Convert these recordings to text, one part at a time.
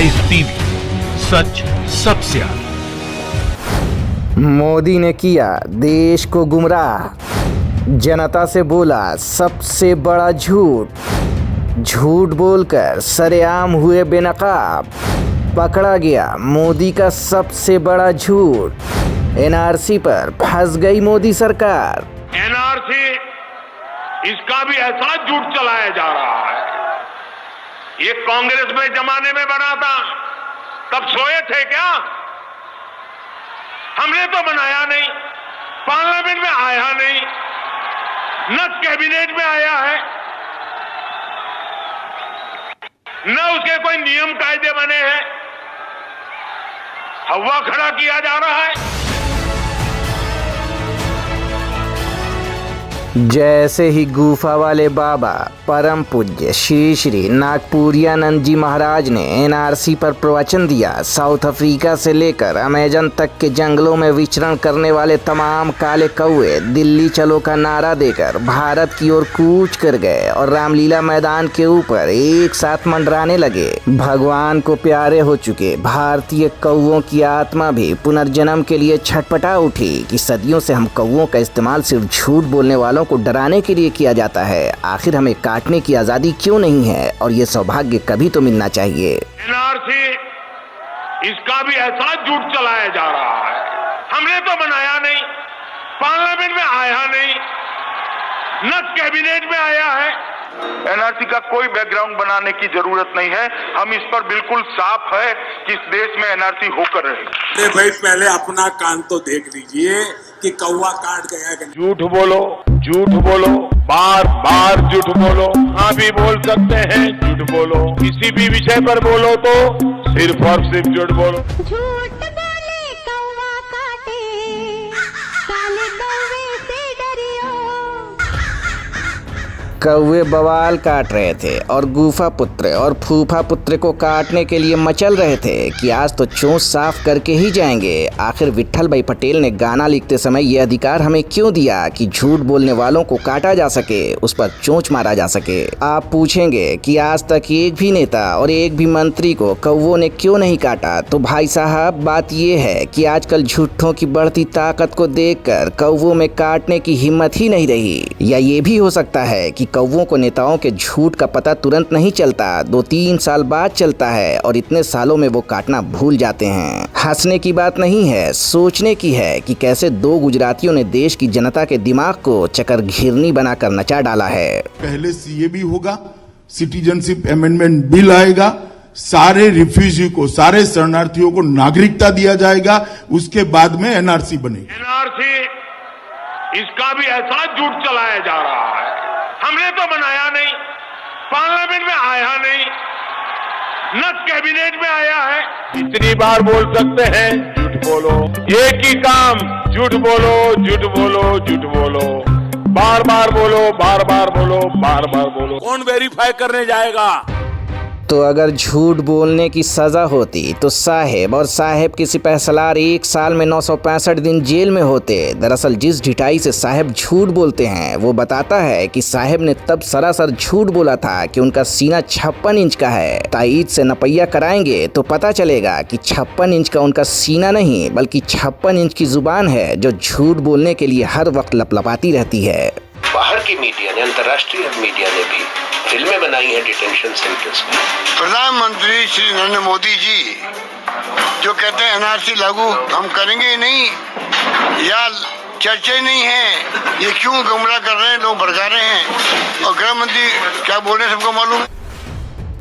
Live TV, सच सबसे आगे। मोदी ने किया देश को गुमराह, जनता से बोला सबसे बड़ा झूठ, झूठ बोलकर सरेआम हुए बेनकाब, पकड़ा गया मोदी का सबसे बड़ा झूठ। एनआरसी पर फंस गई मोदी सरकार। एनआरसी, इसका भी ऐसा झूठ चलाया जा रहा है। ये कांग्रेस में जमाने में बना था, तब सोए थे क्या? हमने तो बनाया नहीं, पार्लियामेंट में आया नहीं, न कैबिनेट में आया है, न उसके कोई नियम कायदे बने हैं। हवा खड़ा किया जा रहा है। जैसे ही गुफा वाले बाबा परम पूज्य श्री श्री नागपुरियानंद जी महाराज ने एनआरसी पर प्रवचन दिया, साउथ अफ्रीका से लेकर अमेजन तक के जंगलों में विचरण करने वाले तमाम काले कौवे दिल्ली चलो का नारा देकर भारत की ओर कूच कर गए और रामलीला मैदान के ऊपर एक साथ मंडराने लगे। भगवान को प्यारे हो चुके भारतीय कौवों की आत्मा भी पुनर्जन्म के लिए छटपटा उठी कि सदियों से हम कौवों का इस्तेमाल सिर्फ झूठ बोलने वालों को डराने के लिए किया जाता है। आखिर हमें काटने की आजादी क्यों नहीं है और ये सौभाग्य कभी तो मिलना चाहिए। एनआरसी, इसका भी ऐसा झूठ चलाया जा रहा है। हमने तो बनाया नहीं, पार्लियामेंट में आया नहीं, न कैबिनेट में आया है। एनआरसी का कोई बैकग्राउंड बनाने की जरूरत नहीं है। हम इस पर बिल्कुल साफ है कि इस देश में एनआरसी होकर रहेगी। भाई पहले अपना कान तो देख लीजिए कि कौवा काट गया कि झूठ बोलो, झूठ बोलो, बार बार झूठ बोलो। हाँ भी बोल सकते हैं, झूठ बोलो। किसी भी विषय पर बोलो तो सिर्फ और सिर्फ झूठ बोलो। झूठ बोले कौवा काटे, काले कौवे से डरियो। कौवे बवाल काट रहे थे और गुफा पुत्र और फूफा पुत्र को काटने के लिए मचल रहे थे कि आज तो चोंच साफ करके ही जाएंगे। आखिर विट्ठल भाई पटेल ने गाना लिखते समय ये अधिकार हमें क्यों दिया कि झूठ बोलने वालों को काटा जा सके, उस पर चोंच मारा जा सके। आप पूछेंगे कि आज तक एक भी नेता और एक भी मंत्री को कौवों ने क्यों नहीं काटा, तो भाई साहब बात ये है कि आजकल झूठों की बढ़ती ताकत को देखकर कौवों में काटने की हिम्मत ही नहीं रही। या ये भी हो सकता है कि कौवों को नेताओं के झूठ का पता तुरंत नहीं चलता, 2-3 साल बाद चलता है और इतने सालों में वो काटना भूल जाते हैं। हंसने की बात नहीं है, सोचने की है कि कैसे 2 गुजरातियों ने देश की जनता के दिमाग को चकर घिरनी बनाकर नचा डाला है। पहले सीए भी होगा, सिटीजनशिप अमेंडमेंट बिल आएगा, सारे रिफ्यूजी को, सारे शरणार्थियों को नागरिकता दिया जाएगा, उसके बाद में एनआरसी बनेगी। एनआरसी, इसका भी ऐसा झूठ चलाया जा रहा है। हमने तो बनाया नहीं, पार्लियामेंट में आया नहीं, न कैबिनेट में आया है। इतनी बार बोल सकते हैं, झूठ बोलो। एक ही काम, झूठ बोलो, झूठ बोलो, झूठ बोलो। बार बार बोलो, बार बार बोलो, बार बार बोलो। कौन वेरीफाई करने जाएगा? तो अगर झूठ बोलने की सजा होती तो साहेब और साहेब के सिपहसालार 1 साल में 965 दिन जेल में होते। दरअसल जिस ढिठाई से साहेब झूठ बोलते हैं वो बताता है कि साहेब ने तब सरासर झूठ बोला था कि उनका सीना 56 इंच का है। ताईद से नपैया कराएंगे तो पता चलेगा कि 56 इंच का उनका सीना नहीं बल्कि 56 इंच की जुबान है जो झूठ बोलने के लिए हर वक्त लपलपाती रहती है। बाहर की मीडिया ने, अंतर्राष्ट्रीय मीडिया ने भी फिल्में बनाई हैं डिटेंशन सेंटर्स में। प्रधानमंत्री श्री नरेंद्र मोदी जी जो कहते हैं एनआरसी लागू हम करेंगे ही नहीं या चर्चा ही नहीं है, ये क्यों गुमराह कर रहे हैं, लोग भड़का रहे हैं। और गृह मंत्री क्या बोल रहे हैं सबको मालूम है।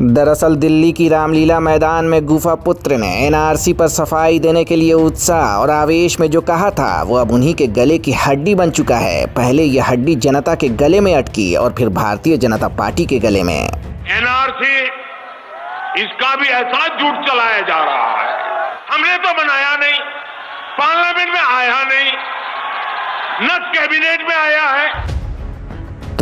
दरअसल दिल्ली की रामलीला मैदान में गुफा पुत्र ने एनआरसी पर सफाई देने के लिए उत्साह और आवेश में जो कहा था वो अब उन्हीं के गले की हड्डी बन चुका है। पहले ये हड्डी जनता के गले में अटकी और फिर भारतीय जनता पार्टी के गले में। एनआरसी, इसका भी ऐसा झूठ चलाया जा रहा है। हमने तो बनाया नहीं, पार्लियामेंट में आया नहीं, न कैबिनेट में आया है।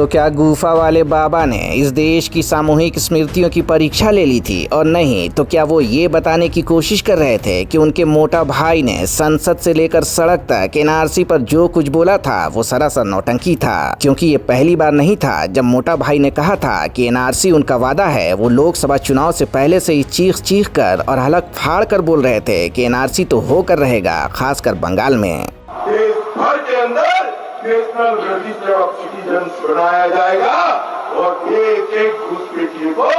तो क्या गुफा वाले बाबा ने इस देश की सामूहिक स्मृतियों की परीक्षा ले ली थी? और नहीं तो क्या वो ये बताने की कोशिश कर रहे थे कि उनके मोटा भाई ने संसद से लेकर सड़क तक एनआरसी पर जो कुछ बोला था वो सरासर नौटंकी था? क्योंकि ये पहली बार नहीं था जब मोटा भाई ने कहा था कि एनआरसी उनका वादा है। वो लोकसभा चुनाव से पहले से ही चीख कर और हलक फाड़ कर बोल रहे थे कि एनआरसी तो होकर रहेगा, खासकर बंगाल में। देश भर के अंदर नेशनल रजिस्टर ऑफ सिटीजन्स बनाया जाएगा और एक एक घुसपैठिए को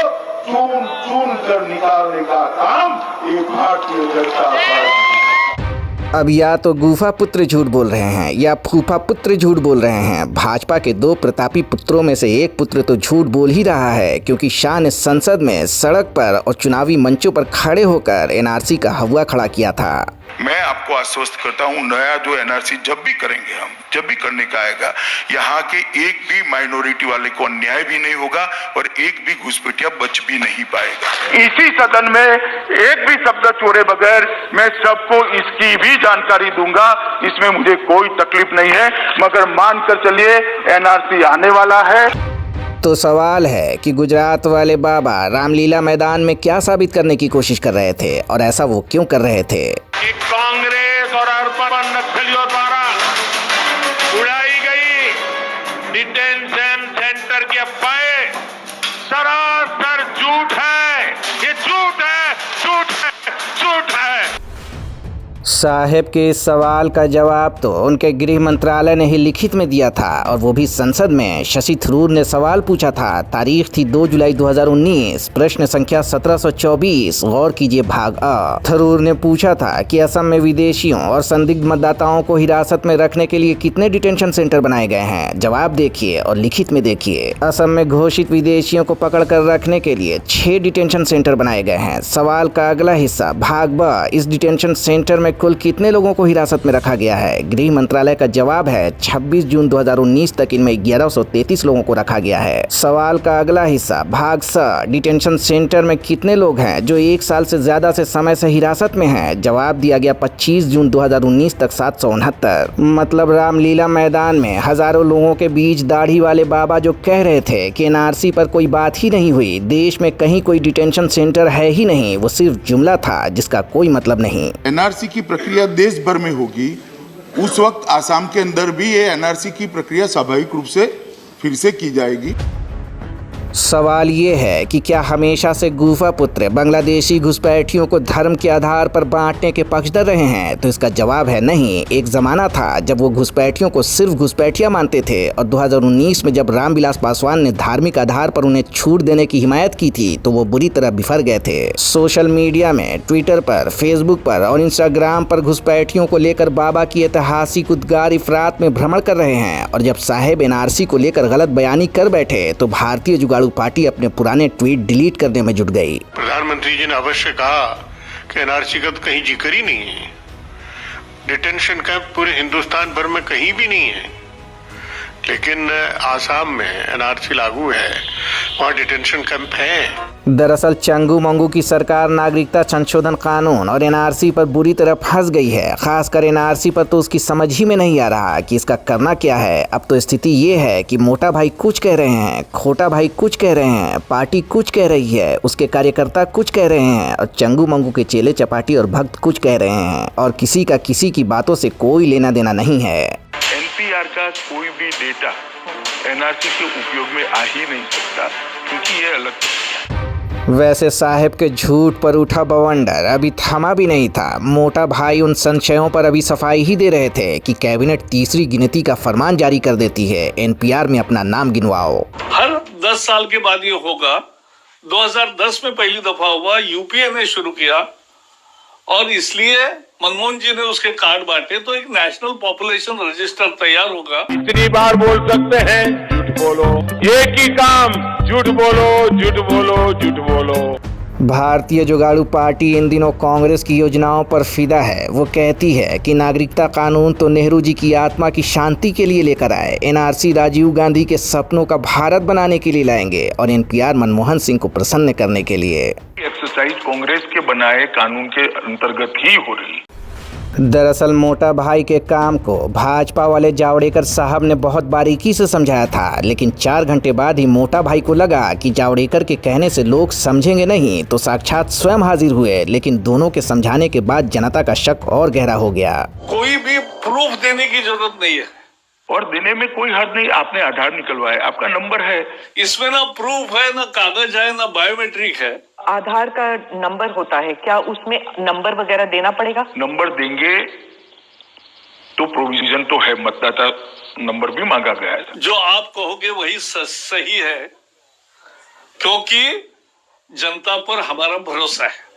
चुन चुन कर निकालने का काम ये भारतीय जनता पार्टी। अब या तो गुफा पुत्र झूठ बोल रहे हैं या फूफा पुत्र झूठ बोल रहे हैं। भाजपा के दो प्रतापी पुत्रों में से एक पुत्र तो झूठ बोल ही रहा है, क्योंकि शाह ने संसद में, सड़क पर और चुनावी मंचों पर खड़े होकर एनआरसी का हवा खड़ा किया था। मैं आपको आश्वस्त करता हूं, नया जो एनआरसी जब भी करेंगे, हम जब भी करने का आएगा, यहाँ के एक भी माइनॉरिटी वाले को अन्याय भी नहीं होगा और एक भी घुसपैठिया बच भी नहीं पाएगा। इसी सदन में एक भी शब्द छोड़े बगैर मैं सबको इसकी भी जानकारी दूंगा, इसमें मुझे कोई तकलीफ नहीं है, मगर मानकर चलिए एनआरसी आने वाला है। तो सवाल है कि गुजरात वाले बाबा रामलीला मैदान में क्या साबित करने की कोशिश कर रहे थे और ऐसा वो क्यों कर रहे थे? कि कांग्रेस और अरपन नक्सलियों द्वारा उड़ाई गई डिटेंशन सेंटर की अफवाहें सरासर झूठ है। ये झूठ है, झूठ है, झूठ है। साहेब के इस सवाल का जवाब तो उनके गृह मंत्रालय ने ही लिखित में दिया था, और वो भी संसद में। शशि थरूर ने सवाल पूछा था, तारीख थी 2 जुलाई 2019, प्रश्न संख्या 1724, गौर कीजिए भाग अ। थरूर ने पूछा था कि असम में विदेशियों और संदिग्ध मतदाताओं को हिरासत में रखने के लिए कितने डिटेंशन सेंटर बनाए गए हैं? जवाब देखिए और लिखित में देखिए। असम में घोषित विदेशियों को पकड़ कर रखने के लिए 6 डिटेंशन सेंटर बनाए गए हैं। सवाल का अगला हिस्सा भाग ब, इस डिटेंशन सेंटर में कुल कितने लोगों को हिरासत में रखा गया है? गृह मंत्रालय का जवाब है 26 जून 2019 तक इनमें 1133 लोगों को रखा गया है। सवाल का अगला हिस्सा भाग स, डिटेंशन सेंटर में कितने लोग हैं जो 1 साल से ज्यादा से समय से हिरासत में हैं? जवाब दिया गया 25 जून 2019 तक 769। मतलब रामलीला मैदान में हजारों लोगों के बीच दाढ़ी वाले बाबा जो कह रहे थे कि एनआरसी पर कोई बात ही नहीं हुई, देश में कहीं कोई डिटेंशन सेंटर है ही नहीं, वो सिर्फ जुमला था जिसका कोई मतलब नहीं। एनआरसी की प्रक्रिया देश भर में होगी, उस वक्त आसाम के अंदर भी ये एनआरसी की प्रक्रिया स्वाभाविक रूप से फिर से की जाएगी। सवाल ये है कि क्या हमेशा से गुफा पुत्र बांग्लादेशी घुसपैठियों को धर्म के आधार पर बांटने के पक्षधर रहे हैं? तो इसका जवाब है नहीं। एक जमाना था जब वो घुसपैठियों को सिर्फ घुसपैठिया मानते थे, और 2019 में जब रामविलास पासवान ने धार्मिक आधार पर उन्हें छूट देने की हिमायत की थी तो वो बुरी तरह बिफर गए थे। सोशल मीडिया में, ट्विटर पर, फेसबुक पर और इंस्टाग्राम पर घुसपैठियों को लेकर बाबा की ऐतिहासिक उद्गार इफरात में भ्रमण कर रहे हैं, और जब साहेब एनआरसी को लेकर गलत बयानी कर बैठे तो भारतीय जुगाड़ू पार्टी अपने पुराने ट्वीट डिलीट करने में जुट गई। प्रधानमंत्री जी ने अवश्य कहा कि एनआरसी का तो कहीं जिक्र ही नहीं है। डिटेंशन कैंप पूरे हिंदुस्तान भर में कहीं भी नहीं है, लेकिन आसाम में एनआरसी लागू है, वहाँ डिटेंशन कैंप है। दरअसल चंगू मंगू की सरकार नागरिकता संशोधन कानून और एनआरसी पर बुरी तरह फंस गई है। खासकर एनआरसी पर तो उसकी समझ ही में नहीं आ रहा कि इसका करना क्या है। अब तो स्थिति ये है कि मोटा भाई कुछ कह रहे हैं, खोटा भाई कुछ कह रहे हैं, पार्टी कुछ कह रही है, उसके कार्यकर्ता कुछ कह रहे हैं, और चंगू मंगू के चेले चपाटी और भक्त कुछ कह रहे हैं, और किसी का किसी की बातों से कोई लेना देना नहीं है। एनपीआर का कोई भी डेटा एनआरसी के उपयोग में आ ही नहीं सकता, क्योंकि ये अलग। वैसे साहेब के झूठ पर उठा बवंडर अभी थमा भी नहीं था। मोटा भाई उन संशयों पर अभी सफाई ही दे रहे थे कि कैबिनेट तीसरी गिनती का फरमान जारी कर देती है, एनपीआर में अपना नाम गिनवाओ। हर 10 साल के बाद ये होगा। 2010 में पहली दफा हुआ, यूपीए ने शुरू किया, और इसलिए मनमोहन जी ने उसके कार्ड बांटे, तो एक नेशनल पॉपुलेशन रजिस्टर तैयार होगा। इतनी बार बोल सकते हैं झूठ बोलो, एक ही काम, झूठ बोलो, झूठ बोलो, झूठ बोलो। भारतीय जुगाड़ू पार्टी इन दिनों कांग्रेस की योजनाओं पर फिदा है। वो कहती है कि नागरिकता कानून तो नेहरू जी की आत्मा की शांति के लिए लेकर आए, एनआरसी राजीव गांधी के सपनों का भारत बनाने के लिए लाएंगे, और एनपीआर मनमोहन सिंह को प्रसन्न करने के लिए। एक्सरसाइज कांग्रेस के बनाए कानून के अंतर्गत ही हो रही। दरअसल मोटा भाई के काम को भाजपा वाले जावड़ेकर साहब ने बहुत बारीकी से समझाया था, लेकिन 4 घंटे बाद ही मोटा भाई को लगा कि जावड़ेकर के कहने से लोग समझेंगे नहीं, तो साक्षात स्वयं हाजिर हुए। लेकिन दोनों के समझाने के बाद जनता का शक और गहरा हो गया। कोई भी प्रूफ देने की जरूरत नहीं है और देने में कोई हर्ज नहीं। आपने आधार निकलवाया, आपका नंबर है, इसमें ना प्रूफ है, ना कागज है, ना बायोमेट्रिक है। आधार का नंबर होता है, क्या उसमें नंबर वगैरह देना पड़ेगा? नंबर देंगे तो प्रोविजन तो है, मतदाता नंबर भी मांगा गया है। जो आप कहोगे वही सही है, क्योंकि जनता पर हमारा भरोसा है।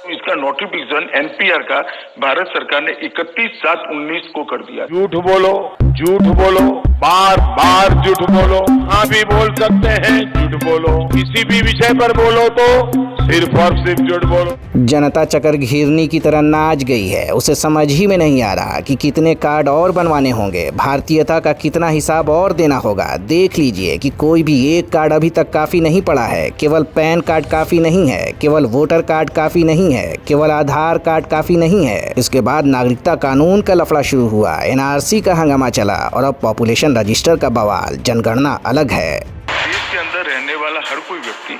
इसका नोटिफिकेशन एनपीआर का भारत सरकार ने 31/7/19 को कर दिया। झूठ बोलो, झूठ बोलो, बार बार झूठ बोलो। हाँ भी बोल सकते हैं, झूठ बोलो, किसी भी विषय पर बोलो तो सिर्फ और सिर्फ झूठ बोलो। जनता चकर घिरनी की तरह नाच गई है। उसे समझ ही में नहीं आ रहा कि कितने कार्ड और बनवाने होंगे, भारतीयता का कितना हिसाब और देना होगा। देख लीजिए कि कोई भी एक कार्ड अभी तक काफी नहीं पड़ा है। केवल पैन कार्ड काफी नहीं है, केवल वोटर कार्ड काफी नहीं है, केवल आधार कार्ड काफी नहीं है। इसके बाद नागरिकता कानून का लफड़ा शुरू हुआ, एनआरसी का हंगामा चला और अब पॉपुलेशन रजिस्टर का बवाल, जनगणना अलग है। देश के अंदर रहने वाला हर कोई व्यक्ति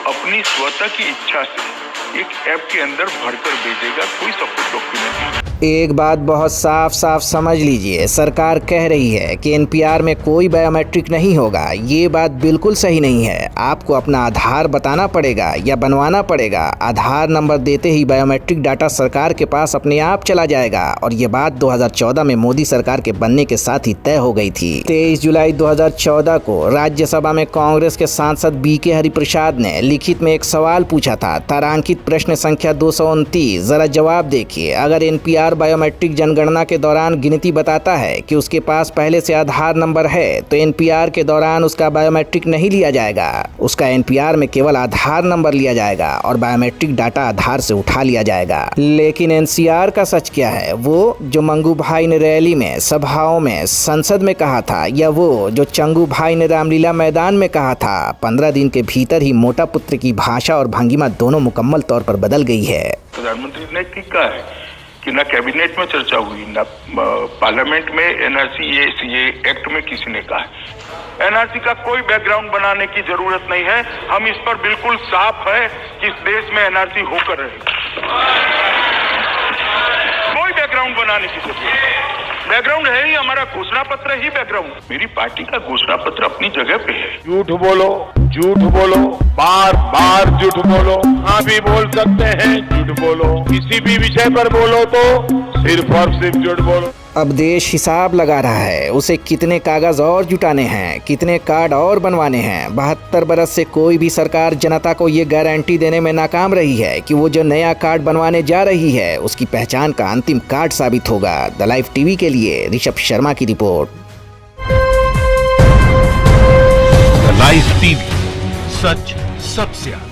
अपनी स्वतः की इच्छा से एक ऐप के अंदर भरकर भेजेगा कोई सपोर्ट डॉक्यूमेंट। एक बात बहुत साफ साफ समझ लीजिए, सरकार कह रही है कि एनपीआर में कोई बायोमेट्रिक नहीं होगा। ये बात बिल्कुल सही नहीं है। आपको अपना आधार बताना पड़ेगा या बनवाना पड़ेगा। आधार नंबर देते ही बायोमेट्रिक डाटा सरकार के पास अपने आप चला जाएगा। और ये बात 2014 में मोदी सरकार के बनने के साथ ही तय हो गई थी। 23 जुलाई 2014 को राज्यसभा में कांग्रेस के सांसद बीके हरिप्रसाद ने लिखित में एक सवाल पूछा था, तारांकित प्रश्न संख्या 229। जरा जवाब देखिए। अगर एनपीआर बायोमेट्रिक जनगणना के दौरान गिनती बताता है कि उसके पास पहले से आधार नंबर है, तो एनपीआर के दौरान उसका बायोमेट्रिक नहीं लिया जाएगा। उसका एनपीआर में केवल आधार नंबर लिया जाएगा और बायोमेट्रिक डाटा आधार से उठा लिया जाएगा। लेकिन एनसीआर का सच क्या है? वो जो मंगू भाई ने रैली में, सभाओं में, संसद में कहा था, या वो जो चंगू भाई ने रामलीला मैदान में कहा था? 15 दिन के भीतर ही मोटा पुत्र की भाषा और भंगिमा दोनों मुकम्मल तौर पर बदल गई है। प्रधानमंत्री ने ठीक कहा है कि ना कैबिनेट में चर्चा हुई, ना पार्लियामेंट में एनआरसी एक्ट में किसी ने कहा। एनआरसी का कोई बैकग्राउंड बनाने की जरूरत नहीं है। हम इस पर बिल्कुल साफ है कि इस देश में एनआरसी होकर रहे। कोई बैकग्राउंड बनाने की जरूरत नहीं। बैकग्राउंड है ही हमारा घोषणा पत्र ही बैकग्राउंड। मेरी पार्टी का घोषणा पत्र अपनी जगह पे है। झूठ बोलो, झूठ बोलो, बार बार झूठ बोलो। हाँ भी बोल सकते हैं, झूठ बोलो, किसी भी विषय पर बोलो तो सिर्फ और सिर्फ झूठ बोलो। अब देश हिसाब लगा रहा है, उसे कितने कागज और जुटाने हैं, कितने कार्ड और बनवाने हैं। 72 बरस से कोई भी सरकार जनता को ये गारंटी देने में नाकाम रही है कि वो जो नया कार्ड बनवाने जा रही है उसकी पहचान का अंतिम कार्ड साबित होगा। द लाइव टीवी के लिए ऋषभ शर्मा की रिपोर्ट। द लाइव टीवी, सच सबसे आगे।